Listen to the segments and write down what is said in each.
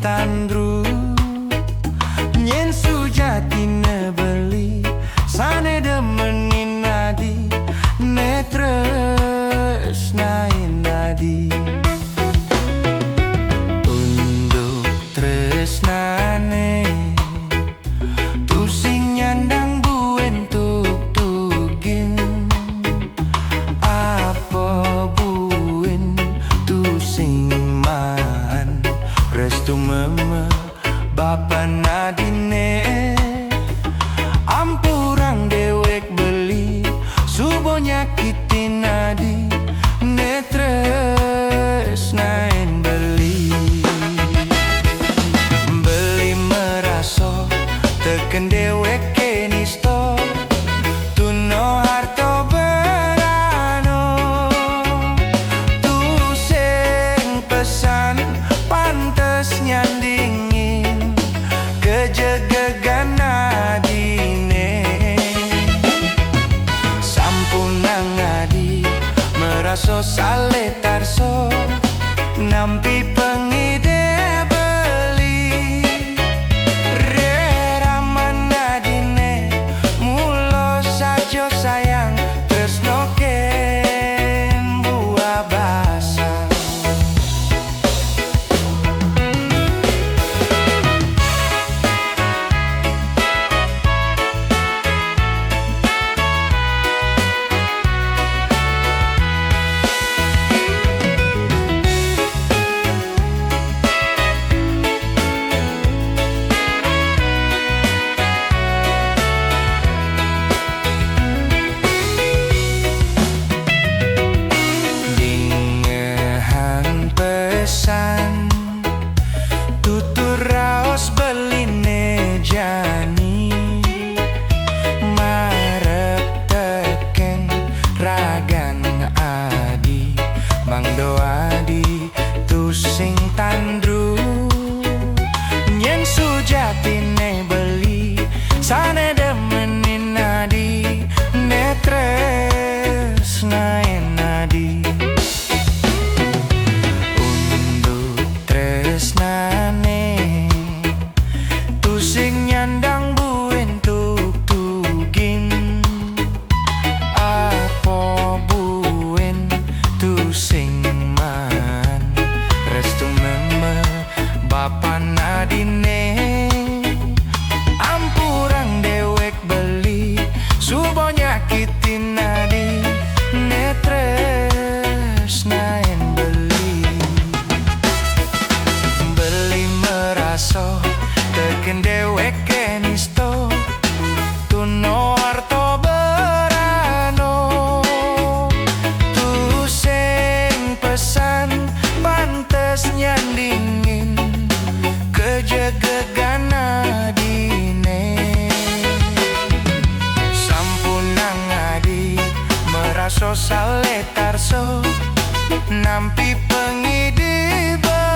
tandru nyen sujatine beli sane demenin nadi netres nain nadi untuk tresnane tu sing nyandang buen tuk tugin apa buen tu sing man restu meme bapa nadine ampurang dewek beli subo nyakitin nadi netres nain beli beli meraso teken dewek kenisto tuno harto berano tu sing pesan pantes nyandingin kejegegan nadine sampunang adi meraso sale tarso nampi pengide beli reraman nadine mulo sajo sayang tresno ken buah basah tutur raos beline jani marep teken ragan adi mangdo adi tu sing tandru nyen sujatine beli sane demenin adi netres nain adi tresnane tu sing nyandang buen tuk tugin apa buen tu sing man restu meme bapa nadine ampurang dewek beli subo nyakitin nadi netres nain beli meraso teken dewek kenisto tuno harto berano tu sing pesan pantes nyandingin kejegegan nadine sampunang adi meraso sale tarso nampi pengidi beli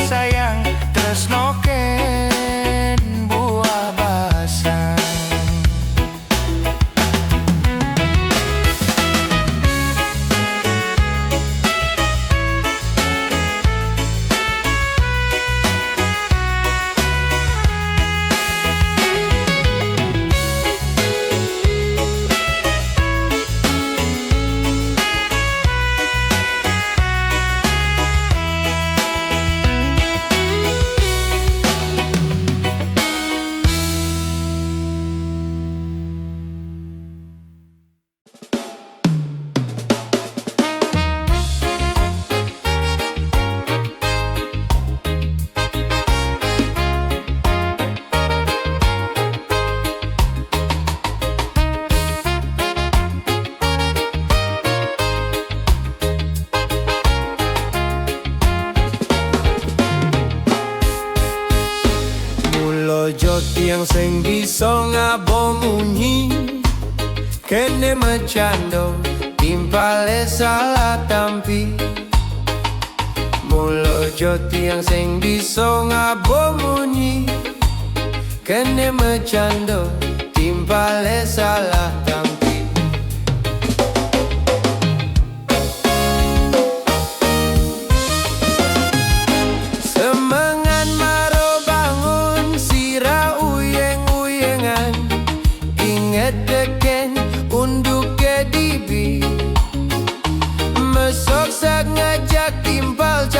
sayang tresno ken buah basah yang sing bisa ngabomunyi kene macando timpale salah tampi mulo joti yang sing bisa ngabomunyi kene macando timpale salah tampi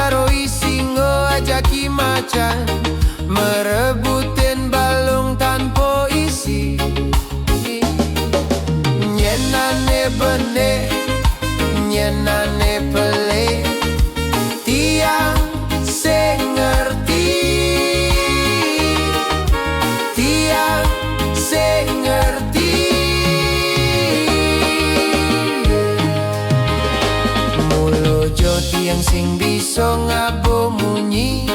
caroi singo ajaki macan merebutin balung tanpa isi. Nyenane benih, nyenane pelih, tiang sing ngerti, tiang sing ngerti. Mulojo tiang sing bisa ngabo munyi,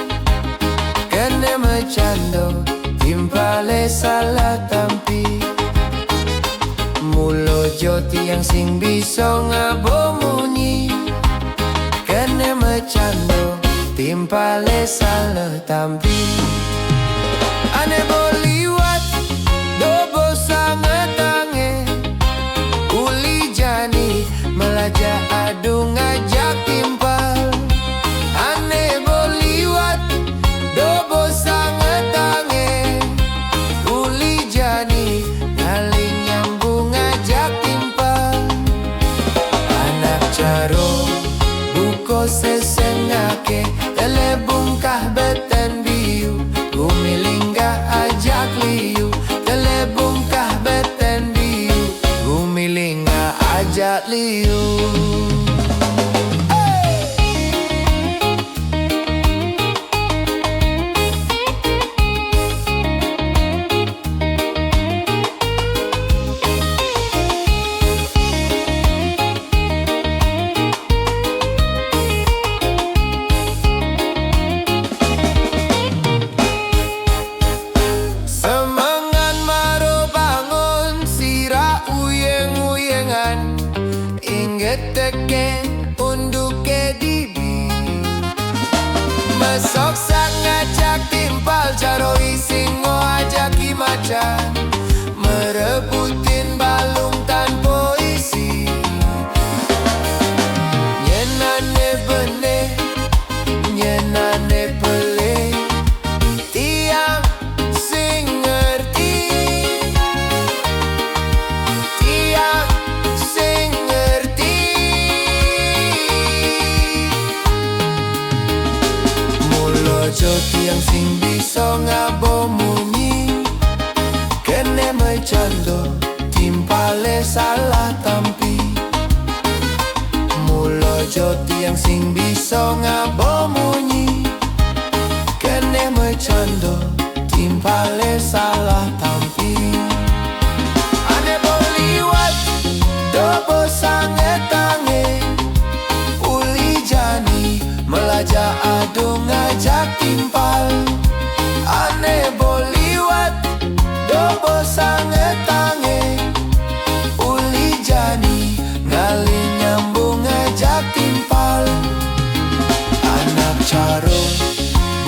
kene mecando timpale salah tampi. Mulojo tiang sing bisa ngabo munyi, kene mecando timpale salah tampi. Ane boliwat dobo sangetange, uli jani melajak adu ngajak timpal. Ane boliwat dobo sangetange, uli jani ngaling nyambung ngajak timpal. Anak caro buko sesengake, telebungkah beten biu, gumilinggah ajak liu. Telebungkah beten biu, gumilinggah ajak liu. Semangan maro bangun sira uyeng-uyengan, inget teken unduke dibi. Mesok sang ngajak timpal, caroi singo ajaki macan merebutin balung tanpa isi. Nyenane benih, nyenane pelih, tiang sing ngerti, tiang sing ngerti. Mulojo tiang sing bisa ngabo munyi, kene mecando timpale salah tampi. Mulojo tiang sing bisa ngabo munyi, kene mecando timpale salah tampi. Ane boliwat dobo sangetange, uli jani melajak adu ngajak timpal. Ane boliwat dobo sangetange, uli jani ngali nyambung ngajak timpal. Anak caro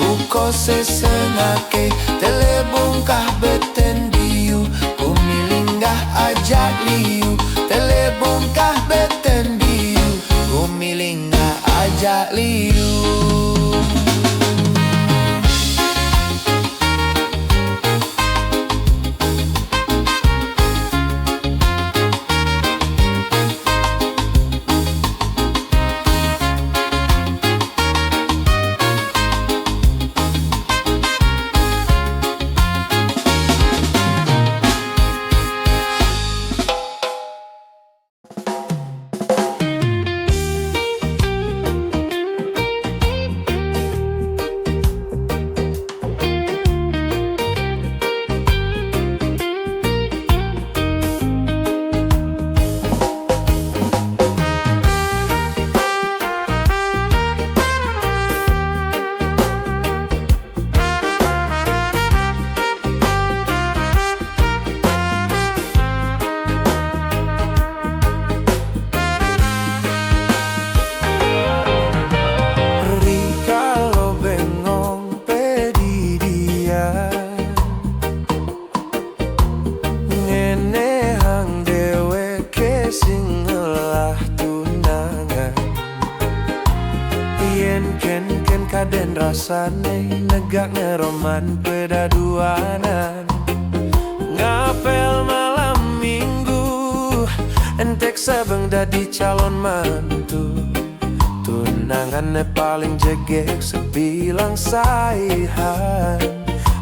buko sesengake, telebungkah beten biu, gumilinggah ajak liu. Telebungkah beten biu, gumilinggah ajak liu. kaden rasane negak ngeroman pedaduanan ngapel malam minggu entek sabeng dadi calon mantu tun Kenangannya paling jegek sebilang saihan,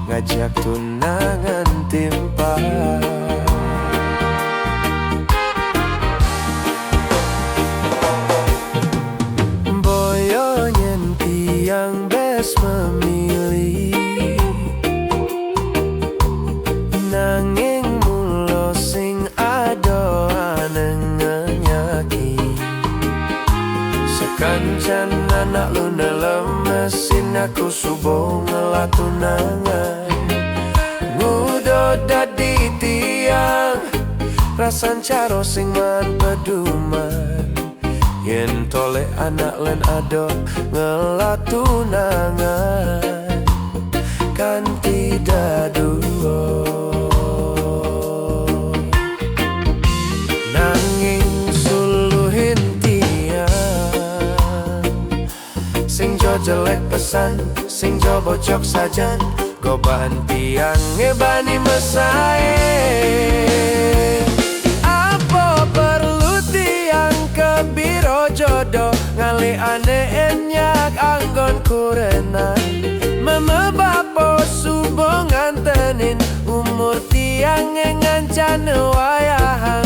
ngajak tunangan timpang. Boyo nyenti yang bes memilih, nanging mulo sing ado aneng nyaki. Sekancan anak lu dalam mesin aku subuh ngelah tunangan. Ngudo dadi tiang rasan caro sing man peduman. Yen tole anak len ado ngelah tunangan, kan tidak duo. Nanging suluhin tiang sing jo jelek pesan, sing jo bocok sajan, goban tiang ngebani mesae. Apa perlu tiang kebiro jodoh, ngali ane enyak anggon kurenan. Mama bapo subo ngantenin, umur tiang ngancan wayahang.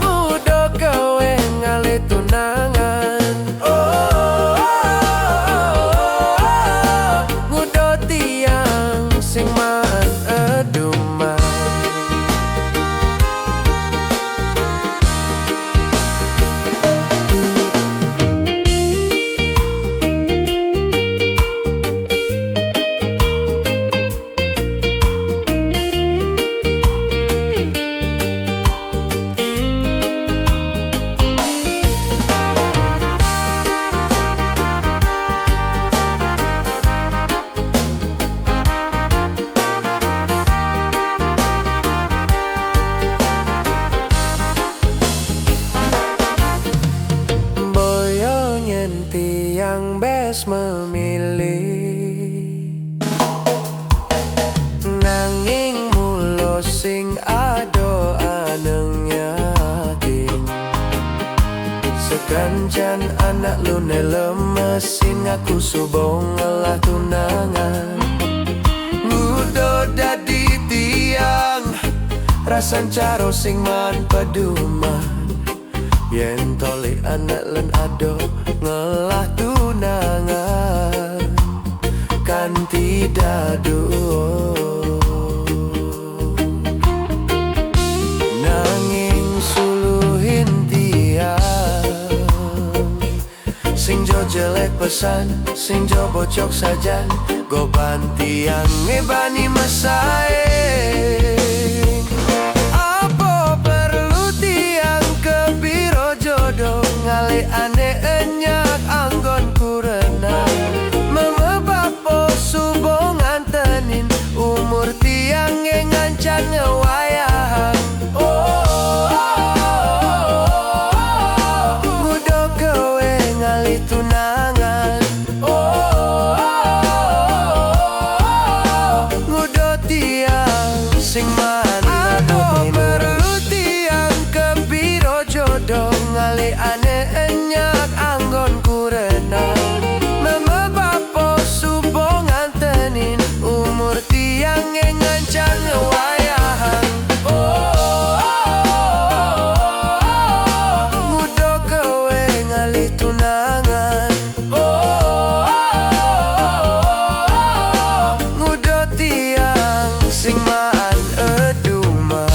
Udo kowe ngali tunangan. Ngudo tiang sing maan eduman. Yang bes memilih, nanging mulo sing ado aneng yakin. Sekancan anak lu lemesin aku subuh ngelah tunangan. Ngudo dadi tiang rasan caro sing man peduman. Yen toli anak len ado ngelah tunangan, kan tidak duo. Nanging suluhin tiang sing jo jelek pesan, sing jo bocok sajan, goban tiang ngebani mesae. Ngali ane enyak anggon kurenang. Mama bapo subo ngantenin, umur tiang ngancan ngewayahang. Ngudo kowe ngali tunangan. Ngudo tiang sing man aduh perlu tiang kebiro jodoh, ngali ane enyak anggon kurenang. Mama bapo subo ngantenin, umur tiang ngancan ngewayahang. Ngudo kowe ngali tunangan. Ngudo tiang sing maan eduman.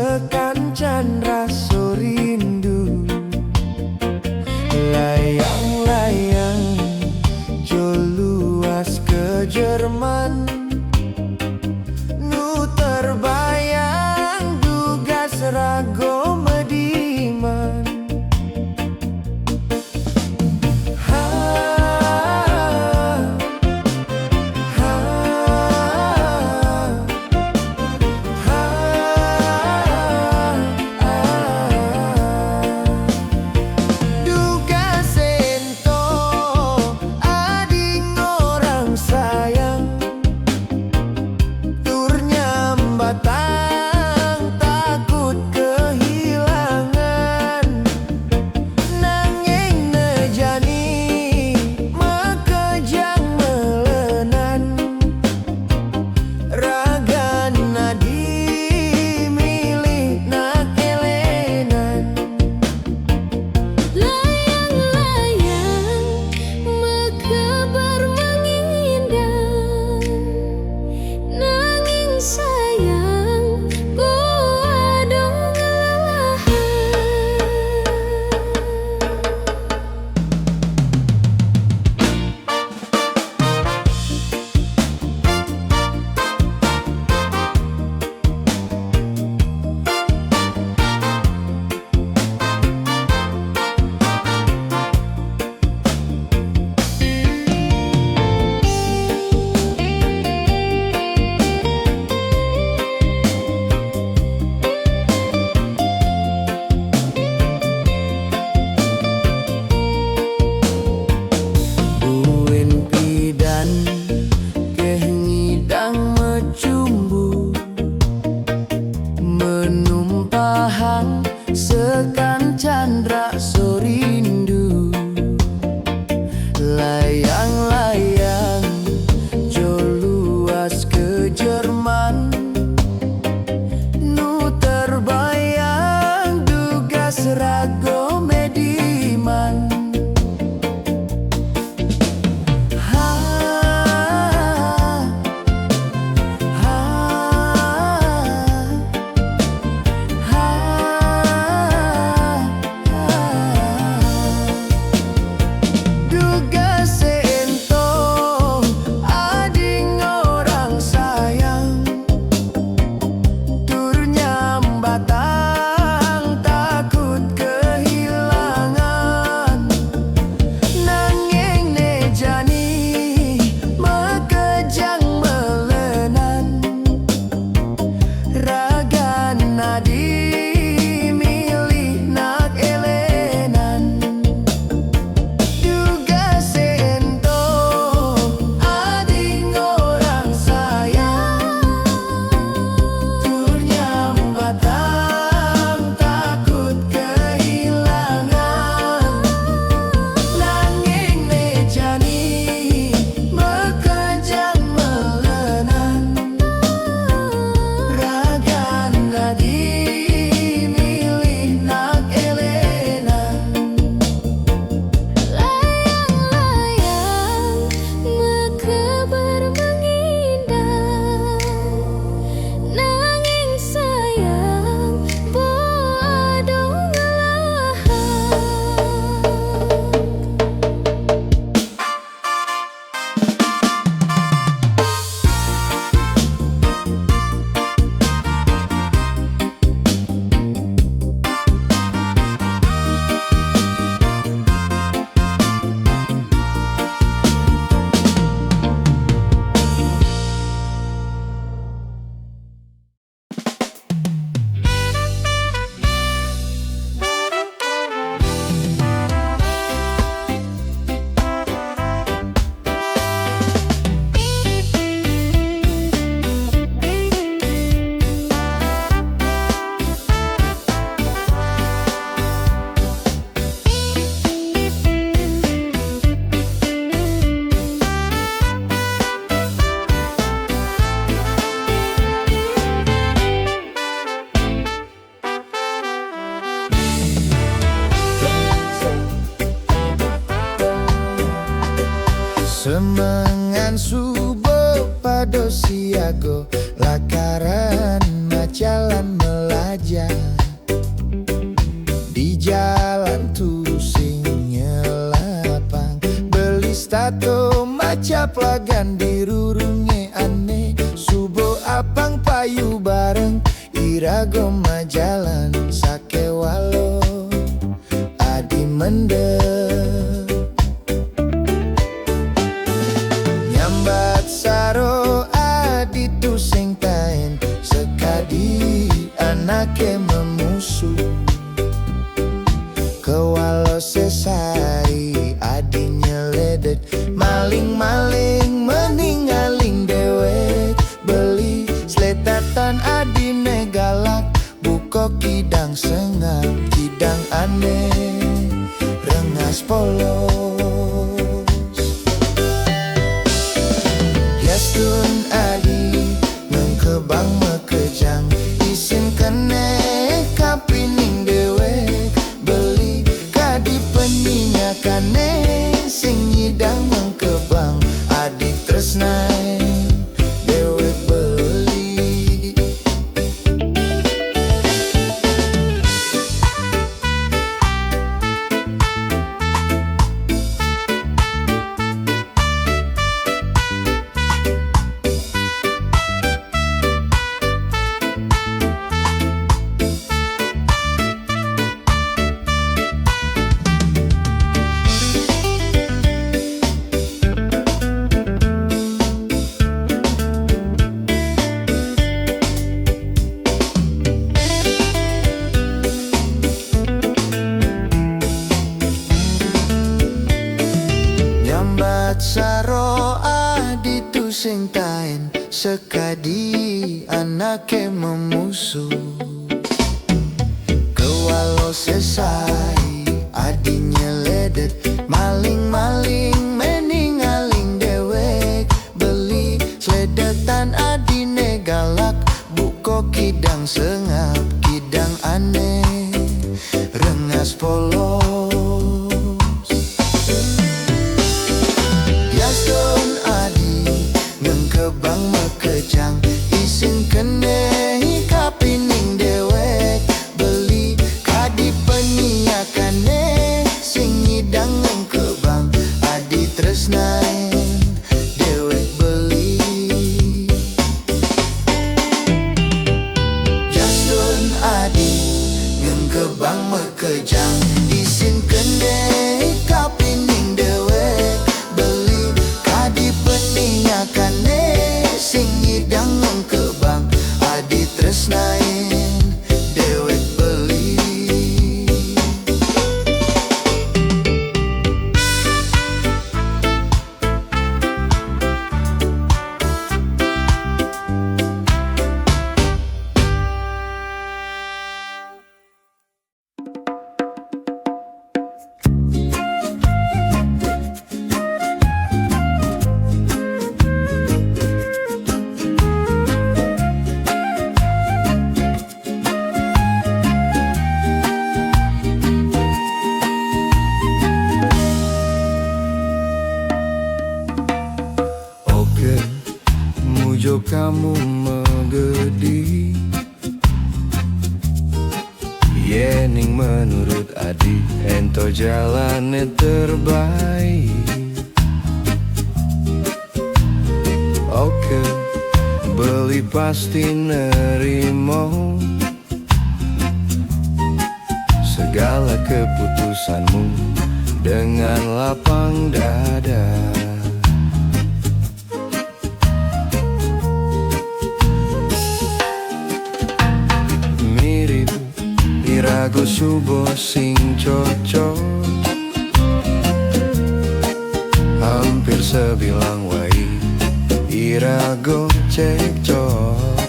sekancan rasa rindu. Layang-layang jo luas ke Jerman, nu terbayang duga serago mediman. Sekancan rasa rindu. Layang-layang jo luas ke Jerman, nu terbayang duga serago mediman. Semangan subuh pada siago lakaran majalan melajah. jalan tusing nyelapang, beli stato maca plagan dirurunge aneh, subuh apang payu bareng irago majalan sake walo adi mendem. Nyambat saro adi tusing taen, sekadi anake memusuh, kewalo sesai adi nyeledet, maling-maling meningaling dewek, beli sletatan adi negalak, buko kidang sengak kidang aneh rengas polos. Yastun adi ngengkebang mekejang, isin kene kapining dewek, beli kadi peninga kane sing nyidang mengkebang adik tresnai dewek beli. Nyambat saro adi tusing taen, sekadi anake memusuh, kewalo sesai adi nyeledet, maling-maling meningaling dewek, beli sledetan adi negalak, buko kidang sengap kidang aneh rengas polos. Yastun adi ngengkebang mekejang, isin kene kapining dewek, beli kadi peniakane sing nyidang ngengkebang adi tresnaen dewek beli. Yastun adi ngengkebang mekejang, isin kene kapining dewek, beli kadi peniakane sing nyidang ngengkebang adi tresnaen dewek beli. Oke, mujo kamu megedi, yening menurut adi ento jalannya terbaik. Oke, beli pasti nerimo segala keputusanmu dengan lapang dada. Mirip irago subo sing cocok, hampir sebilang wai irago cekcok.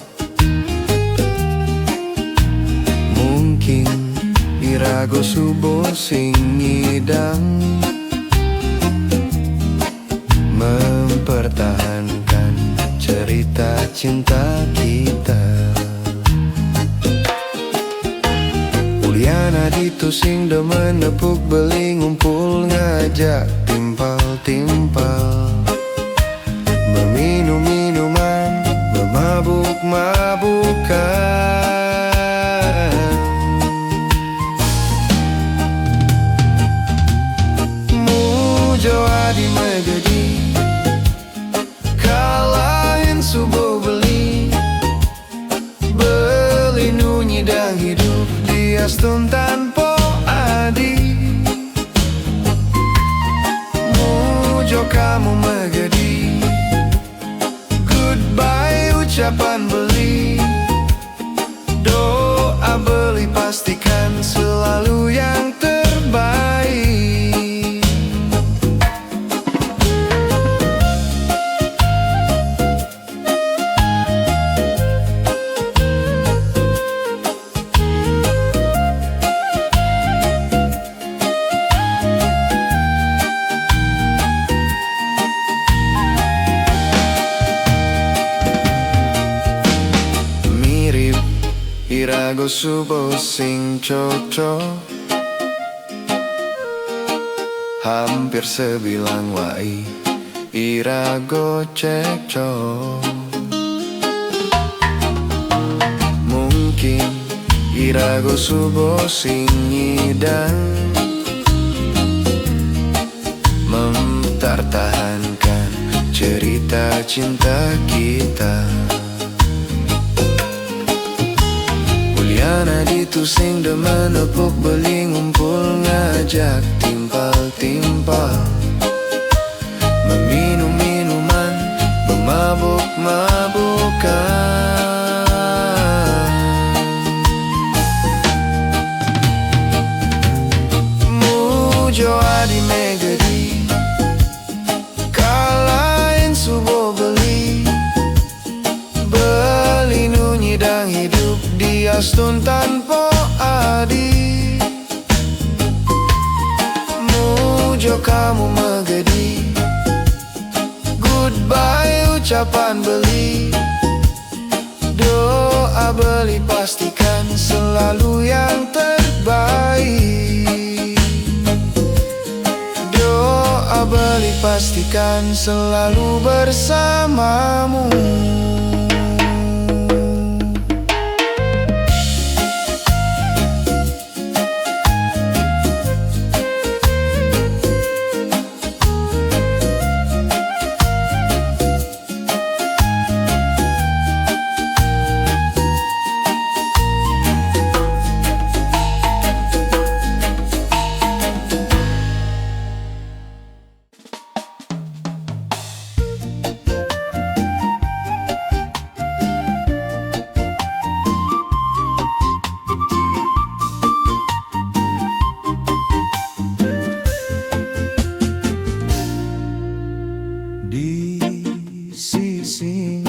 Mungkin irago subo sing ngidang, mempertahankan cerita cinta kita. Uliana ditusing demen nepuk beli ngumpul ngajak timpal-timpal, meminum minuman memabuk-mabukan. nyidang hidup di astun tanpa adi. Mujo kamu megadi, goodbye ucapan beli. Doa beli pastikan selalu yang terbaik. Mirip irago subo sing cocok, hampir sebilang wai irago cekcok. Mungkin irago subo sing nyidang, mempertahankan cerita cinta kita. Uliana ditusing demen nepuk beli ngumpul ngajak timpal-timpal, meminum minuman, memabuk-mabukan. Mujo adi megadi, kalain subo beli. Beli nu nyidang hidup di astun tanpa adi. Mujo kamu megadi, goodbye ucapan beli. Doa beli pastikan selalu yang terbaik. Doa beli pastikan selalu bersamamu. Di sisi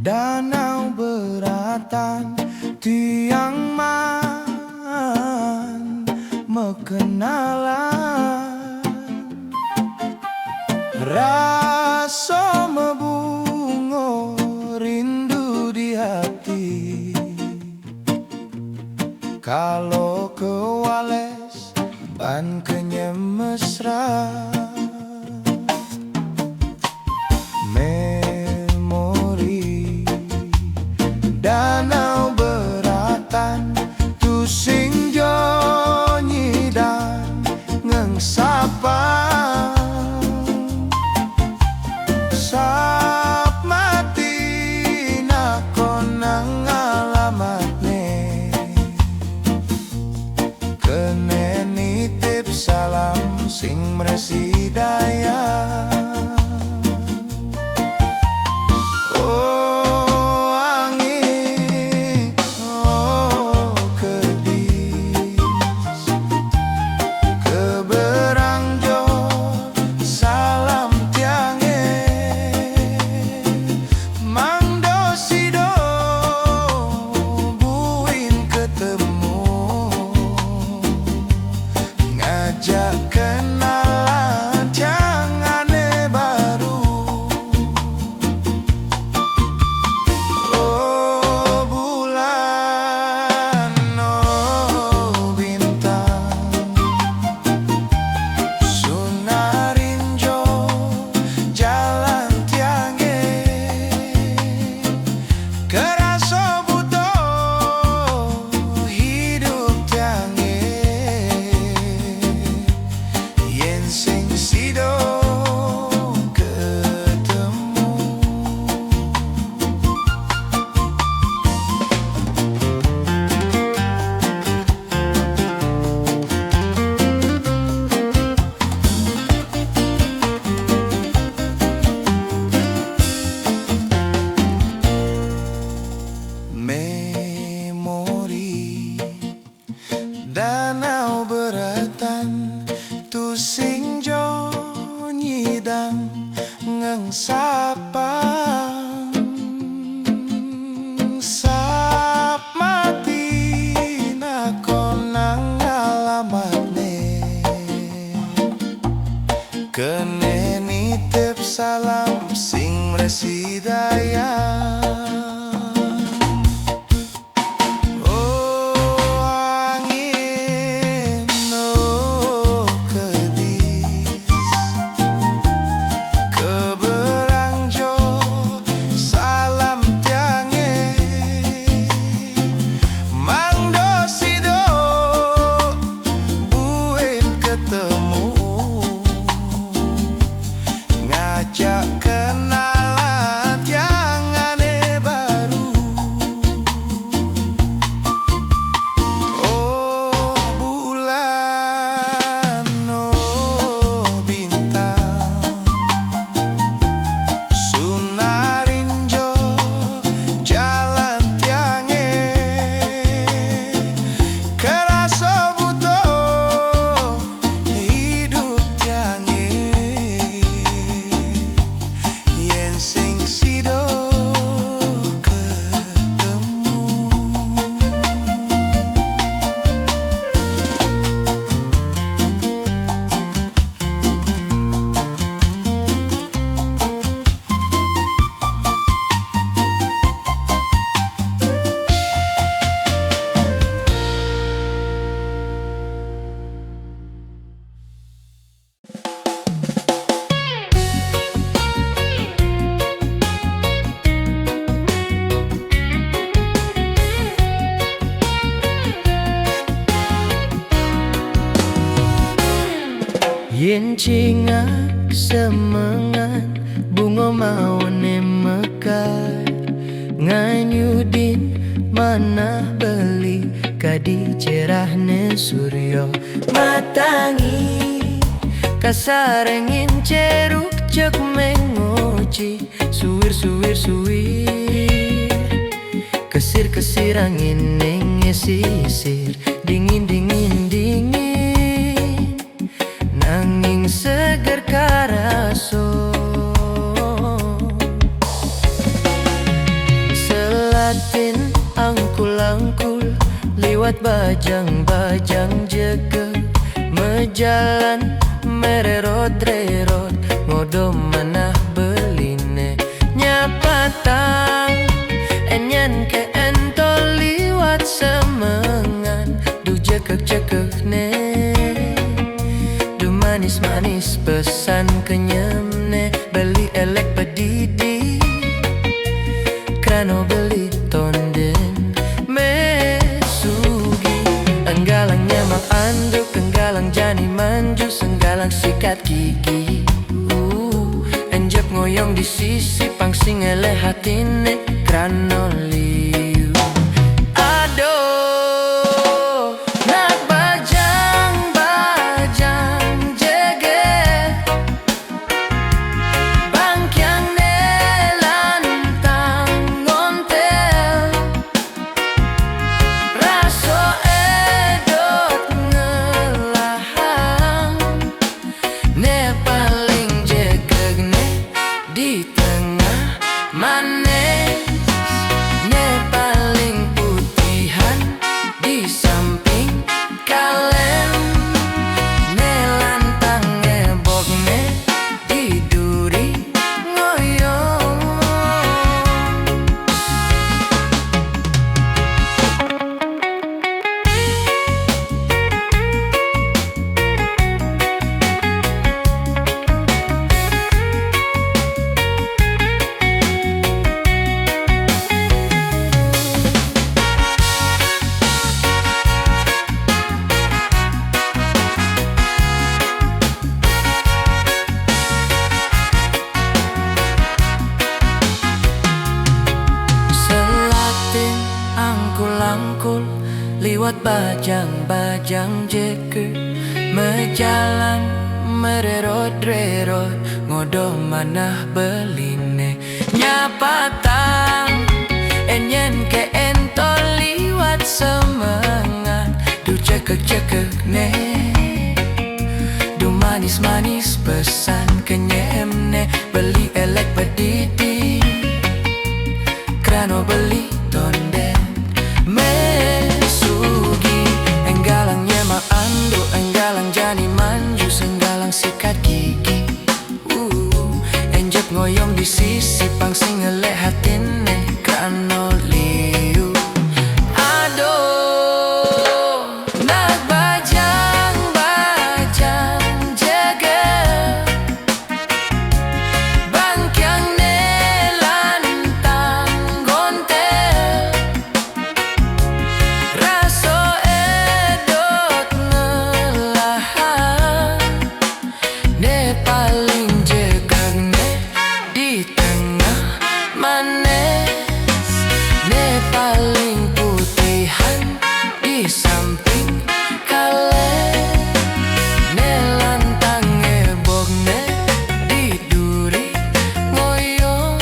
danau beratan tiang man mekenalan, rasa mebungo rindu di hati. Kalau kewales ban kenyem mesra, memori danau beratan tusing jonyi dan ngengsapa. Sap mati nakonang alamatne, kene nitip salam sing mresih danau beratan tu sing jo nyidang ngang sapang sap mati na konang alamatne kene nitip salam sing residaya. Yen cingak semangat bunga maune mekar nganyudin mana beli kadi cerahne suryo matangi kasarengin ceruk cek mengoci suwir kesir angin neng sisir dingin nanging seger karaso selatin angkul liwat bajang jege mejalan mererot ngodom manah beline nyapatang enyan ke entol liwat semengan du cekek ne manis pesan kenyemne beli elek pedidi krano beli tonden mesugi enggalang nyamak anduk enggalang jani manju senggalang sikat gigi enjep ngoyong di sisi pangsing eleh hatine krano liu aduh nak bajang di tengah manis ne paling putihan di samping kalem ne lantang ngebok ne di duri ngoyong angkul liwat bajang jeke mejalan mererot ngodom manah beline nyapatang enyen ke entol liwat semangat du cek cekek-cekek ne Du manis-manis pesan kenyem ne Beli elek bedidi Krano beli tonden Mesugi Enggalang nyemak ando Enggalang jani manju Senggalang sikat gigi Enjep ngoyong di sisi pang sing ngelek hatine Krano liu Aduh Nak bajang-bajang jaga Bangkyang nelantang gontel Raso edot ngelahan Ne paling jegag ne di tengah manes Ne paling putihan di samping kalen Ne lantang ebog ne di duri ngoyong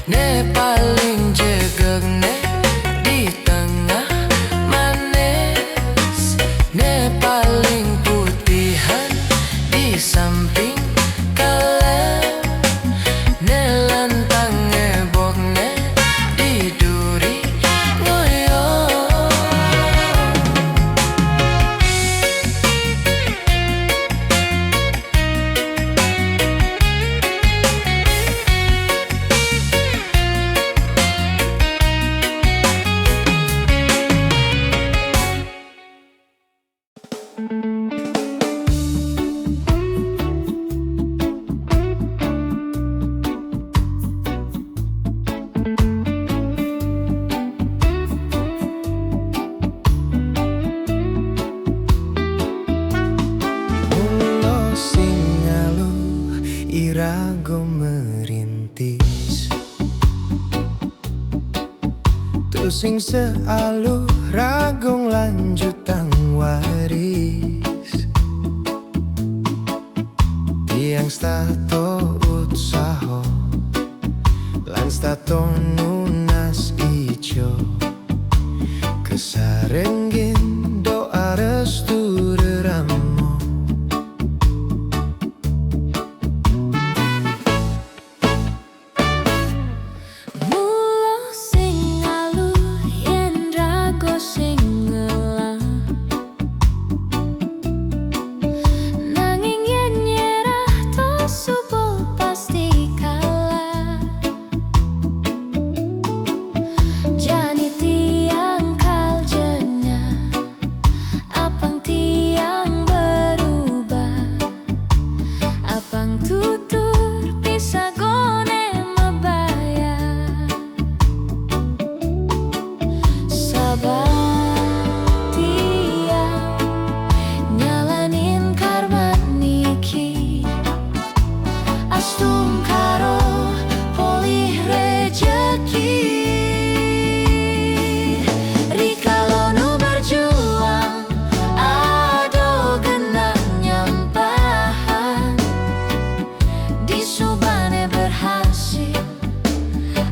Ne paling jegag ne di tengah manes Ne paling putihan di samping kalen Ne lantang ebog ne di duri ngoyong Mulo sing aluh irago merintis Tu sing sealuh ragong lanjutang waris Tiang stato utsaho Lan stato nunas ijo Kesarenggin doa restu reramo Mulo sing aluh yen rago sing ngelah Nanging yen nyerah to subuh pasti kalah Jani tiang kaljenya Apang tiang berubah Apang tutur bisa gone membayar Sabar tiang nyalanin karma niki Astung karo polih rejeki Rikalo nu berjuang ado genah nyampahan Di subane berhasil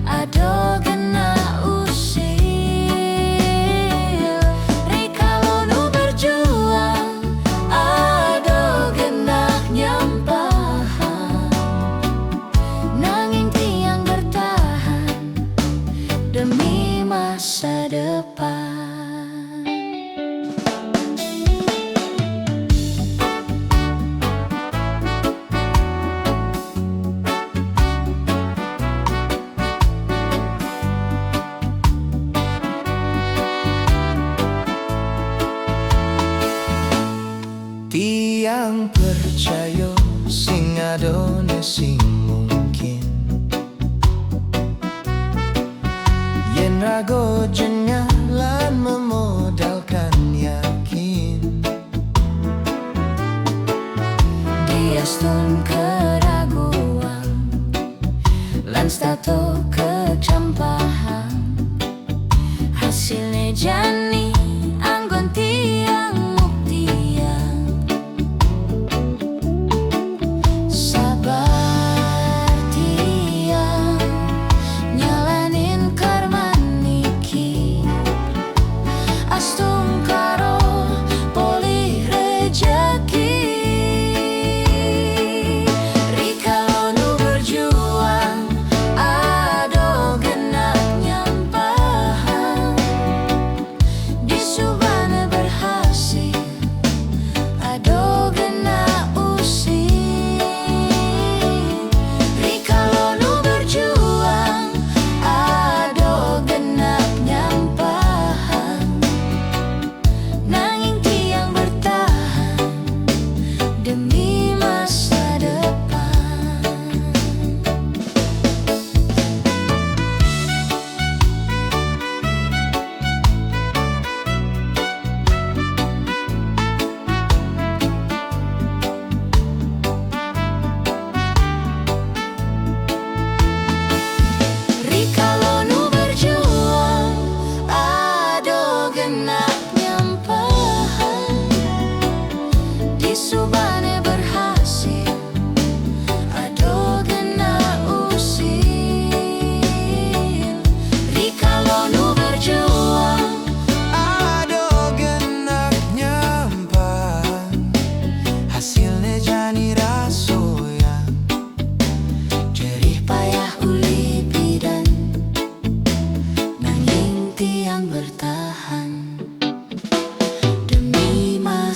ado genah usil Rikalo nu berjuang ado genah nyampahan Nanging tiang bertahan demi masa depan Tiang percaya sing adone sing mungkin Yen rago jengah lan memodalkan yakin Diastun keraguan lan stato kecampahan Hasilnya jani anggon tiang muktian Sabar tiang nyalanin karma niki Astung karo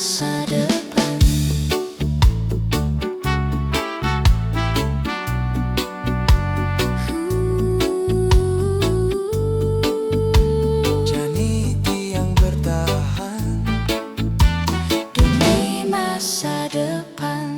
masa depan. Jani yang bertahan Demi masa depan.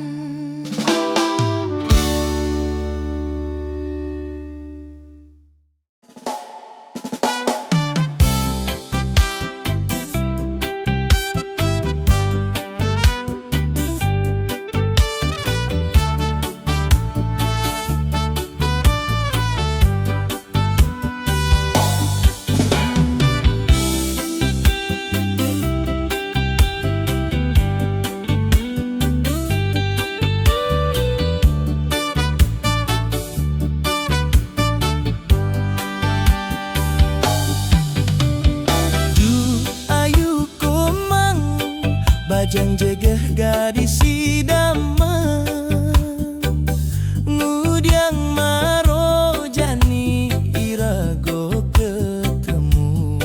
Bajang jegeh gadis idaman ngudiang maro jani irago ketemu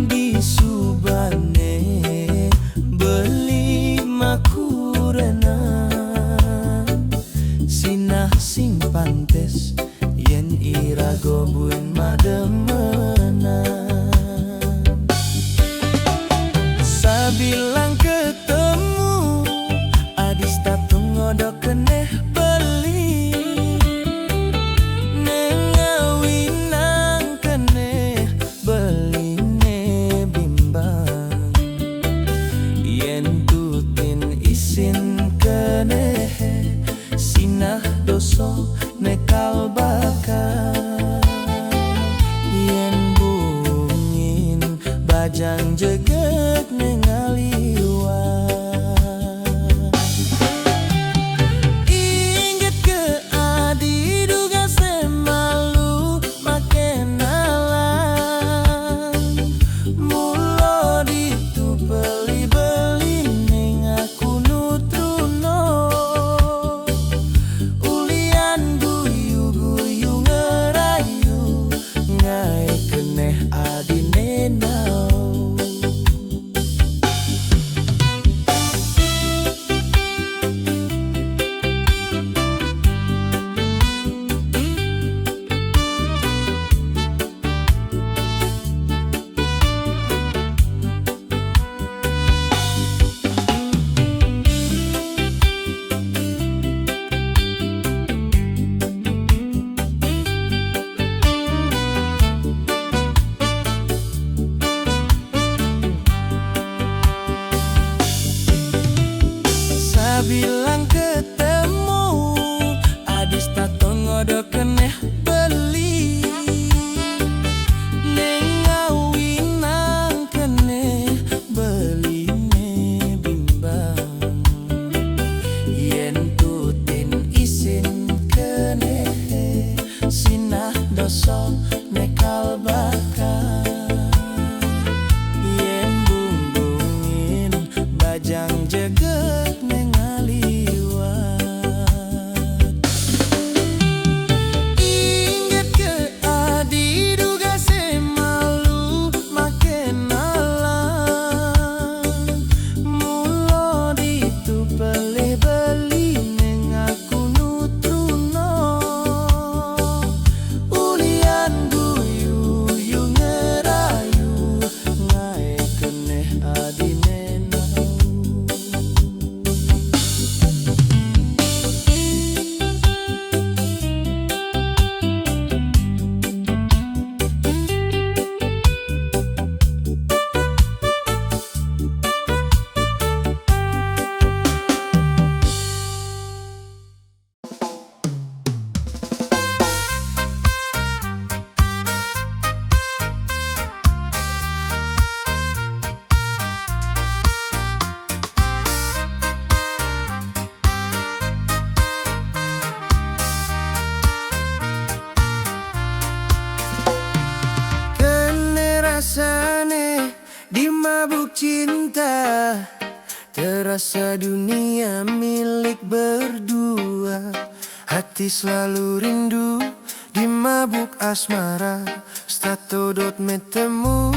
di Subane beli makurenan sinah sing pantes yen irago buen mademenan. Bilang ketemu adis tatung ngodok keneh beli nengawinang keneh beli ne bimbang yen tutin isin keneh sinah doso nekal bakal yen bungin bajang jeget inget ke adi duga semalu makenalan mulo ditu beli-beli ning aku nutruno ulian guyu-guyu ngerayu ngai keneh adi nenau. Bilang ketemu adis taton ngodok keneh beli nengawinang keneh beli ne bimbang yen tutin isin keneh sinah doso nekal bakal yen bumbungin bajang jeget rasane di mabuk cinta, terasa dunia milik berdua. Hati selalu rindu di mabuk asmara, stato dot metemu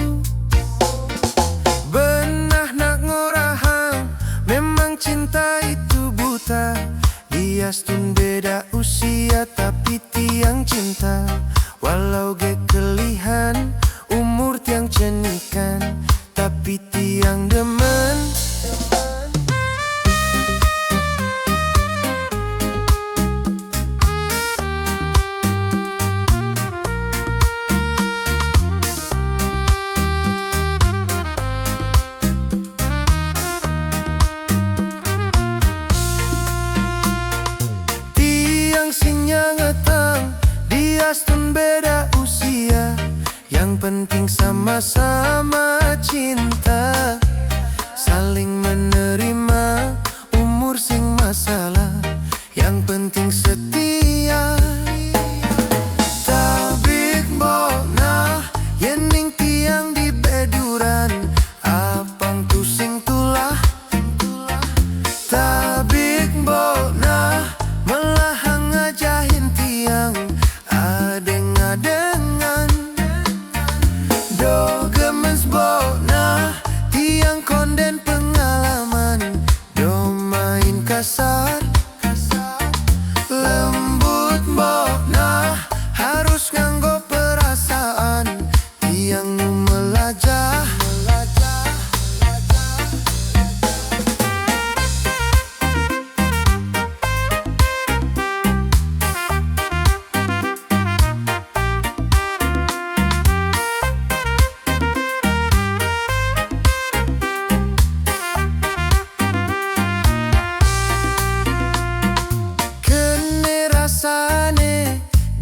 benah nak cinta itu buta. Dia stun beda usia tapi tiang cinta. Walau ge kelihan umur tiang cenikan, tapi tiang demen. Stun beda usia, yang penting sama-sama cinta. Saling menerima umur sing masalah, yang penting setia. Tabik bona yening tiang di beduran, apang tu sing tulah. Tabik bona melahang ngajahin tiang dengan do gemes bona tiang konden pengalaman. Do main kasar lembut bona harus nganggo perasaan. Tiang nu melajah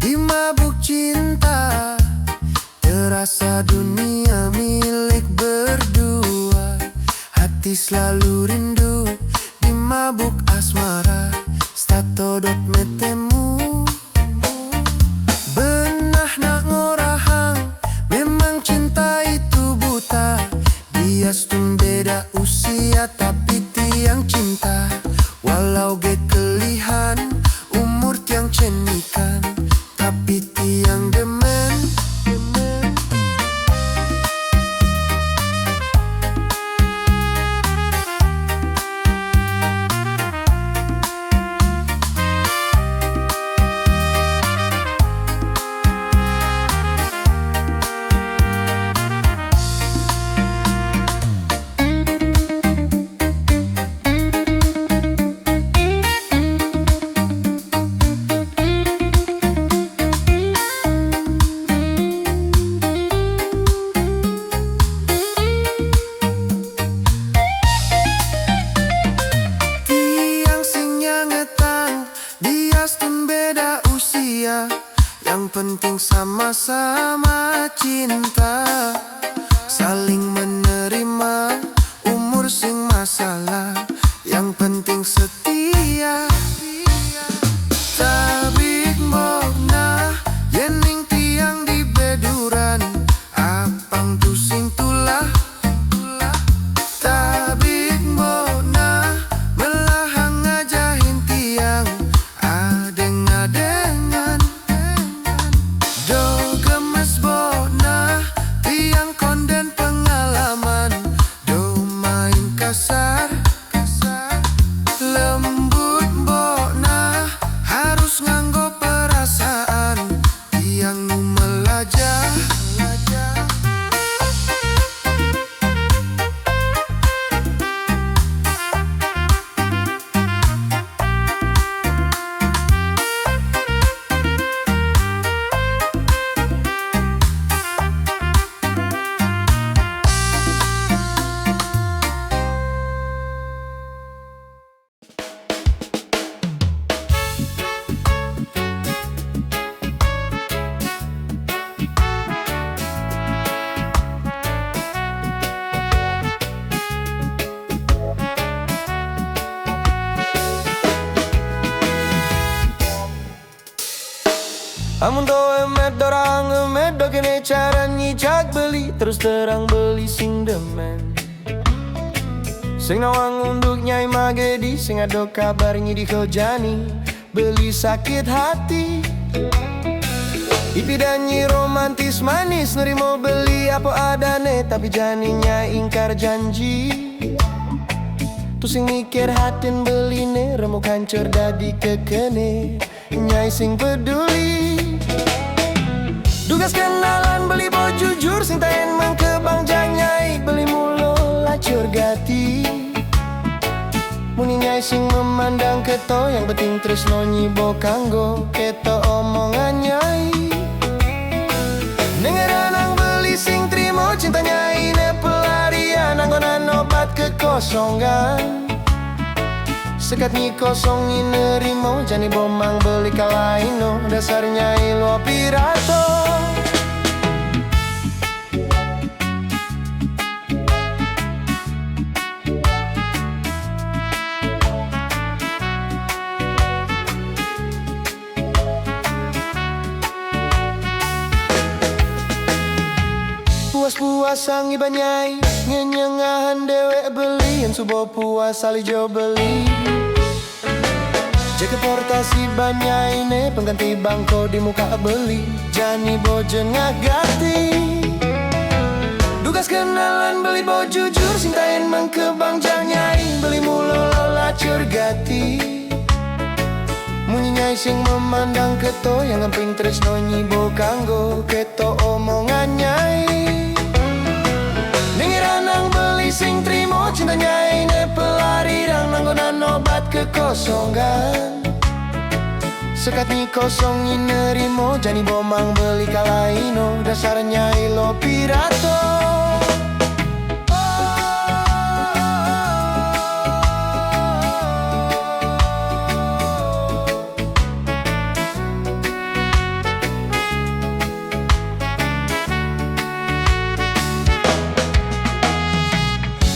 dimabuk cinta, terasa dunia milik berdua. Hati selalu rindu dimabuk asmara, statodot metemu. Benah nak ngorahang, memang cinta itu buta. Dia stun beda usia tapi tiang cinta. Walau ge kelihan umur tiang cenikan, tapi tiang demen. Beda usia, yang penting sama-sama cinta. Saling menerima umur sing masalah, yang penting setia. Tabik bona yening tiang di beduran, apang tu sing tulah. Tabik bona melahang ngajahin tiang dengan do gemes bona tiang konden pengalaman. Do main kasar lembut bona harus nganggo perasaan. Tiang nu melajah amun to emet dorang emet do kene cara nyicak beli, terus terang beli sing demen. Sing nawang unduk nyai magedi, sing ado kabar nyidi jani beli sakit hati. Ipi dan nyi romantis manis nerimo beli apa adane, tapi janinya ingkar janji. Pusing mikir hatin beline, remuk hancur dadi kekene. Nyai sing peduli Dugas kenalan beli bo jujur, sing taen mengkebang nyai beli mulo lacur gati. Muni nyai sing memandang keto, yang penting tresno nyibo kanggo keto omongan nyai. Dengeran nang beli sing trimo, cinta nyai ne pelarian, anggonan obat kekosongan. Sekat ni kosong ni nerimo, jani bomang beli kalaino, dasar nyai lo pirato. Puas-puasan iba nyai, ngenyengahan dewek beli, yang subuh puas alijo beli. Jaga portasi banyai ne, pengganti bangko di muka beli, jani bojen ngagati. Dugas kenalan beli bo jujur, sintain mengkebang nyai beli mulo lacur gati. Munyi nyai sing memandang keto, yang ngemping tresno nyibo kanggo keto omongan nyai. Nang beli sing trimo, cinta nyai ne pelari, dan nanggonan obat kekosongan. Sekat ni kosong ni nerimo, jani bomang beli kalaino, dasar nyai lo pirato.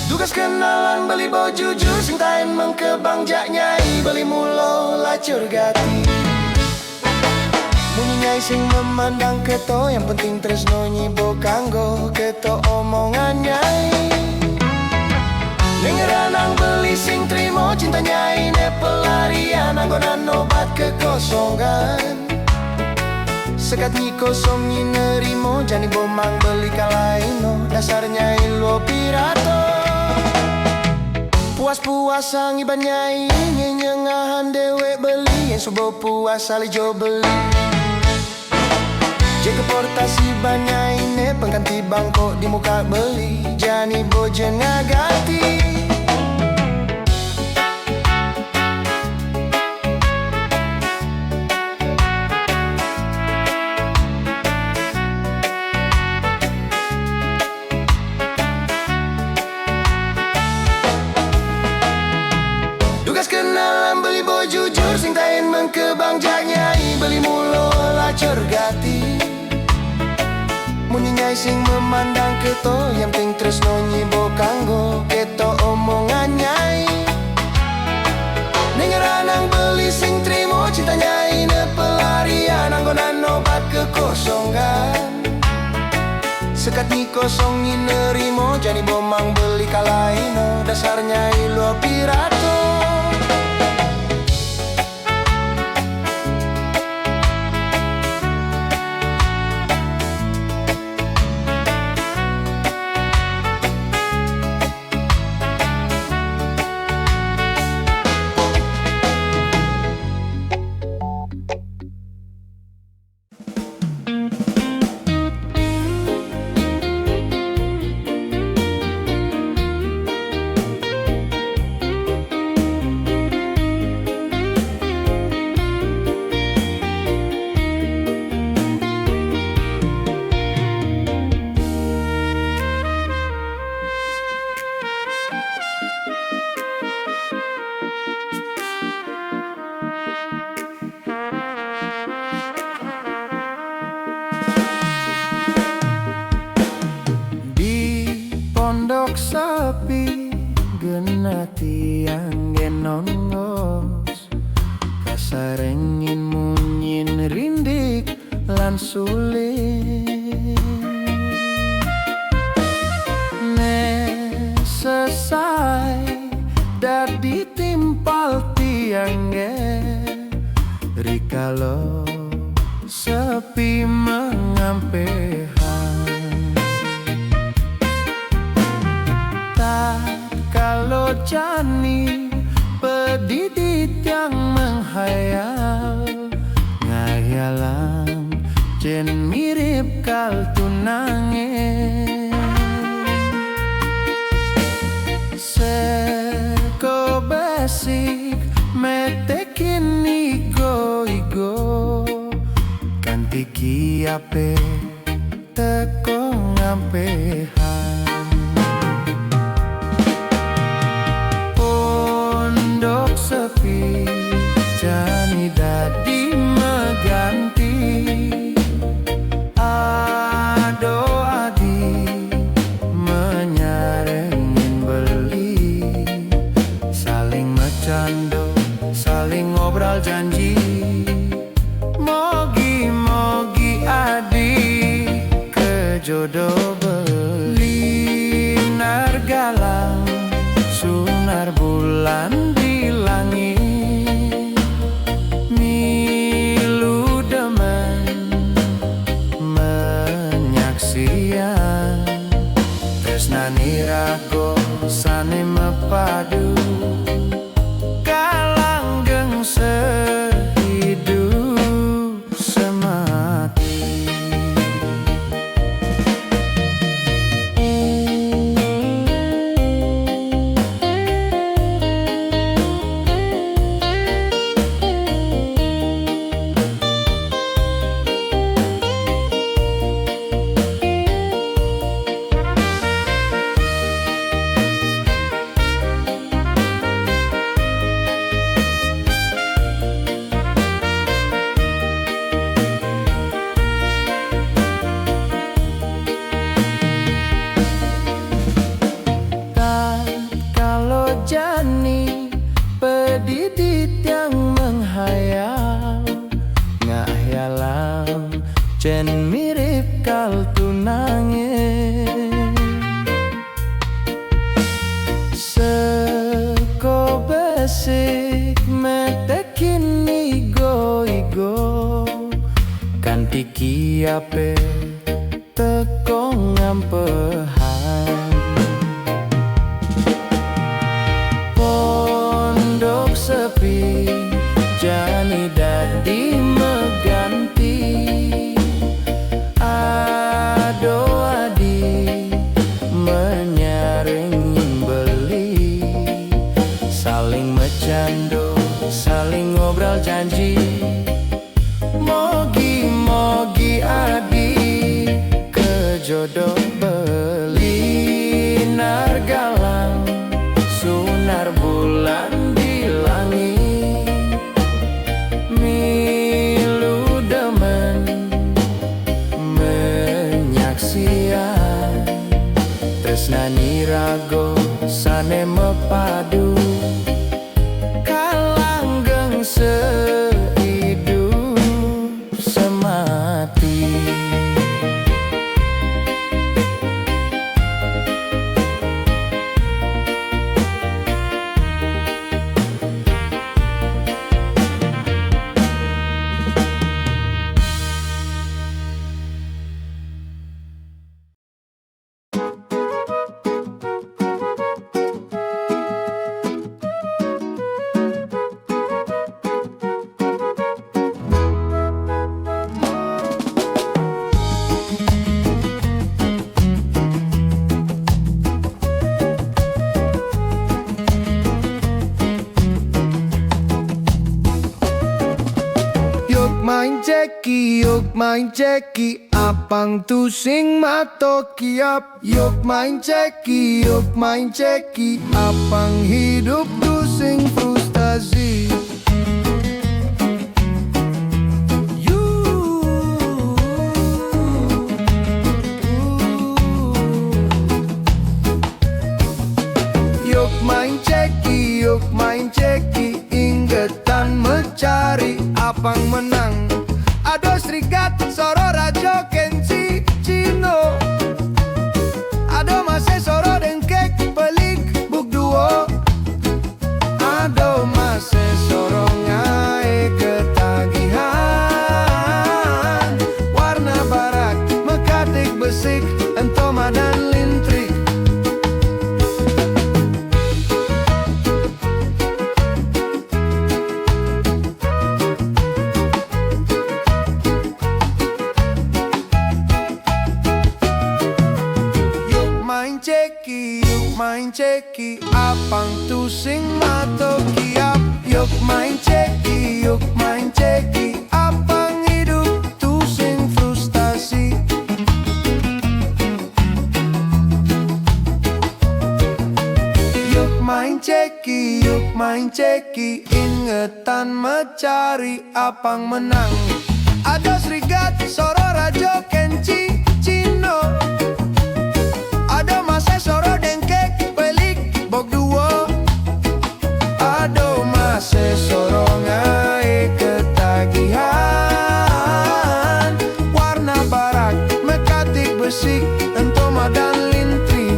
Dugas kenalan beli bo jujur, sintain mengkebang nyai beli mulo lacur gati. Munyi nyai sing memandang keto, yang penting tresno nyibo kanggo keto omongan nyai. Dengeran nang beli sing trimo, cinta nyai ne pelarian, anggonan obat kekosongan. Sekat ni kosong ni nerimo, jani bomang beli kalaino, dasar nyai lo pirato. Puas-puasan iba nyai, nyenyengahan dewek beli, yang subuh puas alijo beli. Jaga portasi banyai ne, pengganti bangko di muka beli, jani bojen ngagati. Kenalan beli bo jujur, sintain mengkebang nyai beli mulo lacur gati. Munyi nyai sing memandang keto, yang penting tresno nyibo kanggo keto omongan nyai. Dengeran nang beli sing trimo, cinta nyai ne pelarian, anggonan obat kekosongan. Sekat ni kosong ni nerimo, jani bomang beli kalaino, dasar nyai lo pirato. Pondok sepi genati yang genongos, kasarengin munyin rindik lan sulit. Ne sesai dadi timpal tiangge, rikalo sepi mengampehan. Kalau jani pedidit yang menghayal, ngayalang jen mirip kal tunange. Seko besik metekin igo-igo, kanti kiape teko ngampehan. Pondok sepi jani dadi meganti, ado adi menyarengin beli, saling mecando, saling ngobrol janji, mogi-mogi adi kejodoh beli. Nargalang sunar bulan di langit, milu demen menyaksian, tresnani rago sane mepadu, kalanggeng sehidup semati. Jani pedidit yang menghayal, ngayalang jen mirip kal tunange. Seko besik metekin igo-igo, kanti kiape teko ngampehan. Pondok sepi jani dadi meganti, ado adi menyaringin beli, saling mecando, saling ngobrol janji, mogi-mogi adi kejodoh beli. Nargalang sunar bulan di langit, milu demen menyaksian, tresnani rago sane mepadu, kalanggeng sehidup semati. Yuk main ceki, apang tu sing mato kiap. Yuk main ceki, apang hidup tu sing frustasi. Yuk main ceki, inggetan mencari apang menang. Ado Srigat, Soro Rajo, Kenci, Cino. Ado Mase, Soro, Dengkek, Pelik, Buk Duo. Ado Mase, Soro, Ngai, ketagihan. Warna barak, mekatik, besik, entoma dan lintrik. ceki, yuk main ceki, apang tu sing matoki ap. Yuk main ceki, yuk main ceki, apang hidup tu sing frustasi. Yuk main ceki, yuk main ceki, ingetan mencari apang menang. Ada Srigat, Soro, Rajo, Kenci, Cino. Ada Mase, Soro, Dengkek, Pelik, Bok Duo. Ada Mase, Soro, Ngai, ketagihan. Warna barak, mekatik besi, entoma dan lintri.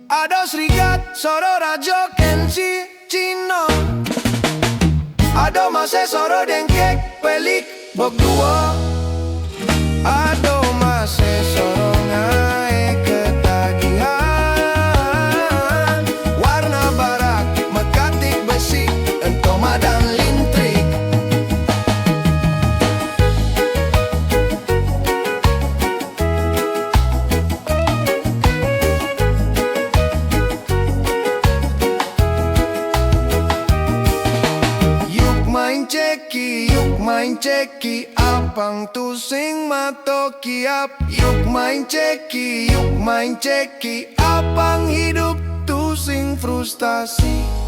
Ada Srigat, Soro, Rajo, Kenci, Cino. Ada Mase, Soro, Dengkek, Pelik, Bok Duo. Ada Mase, Soro, Ngai, ketagihan. Warna barak, mekatik besi, entoma dan lintrik. Yuk main ceki, apang tu sing matoki ap. Yuk main ceki, apang hidup tu sing frustasi.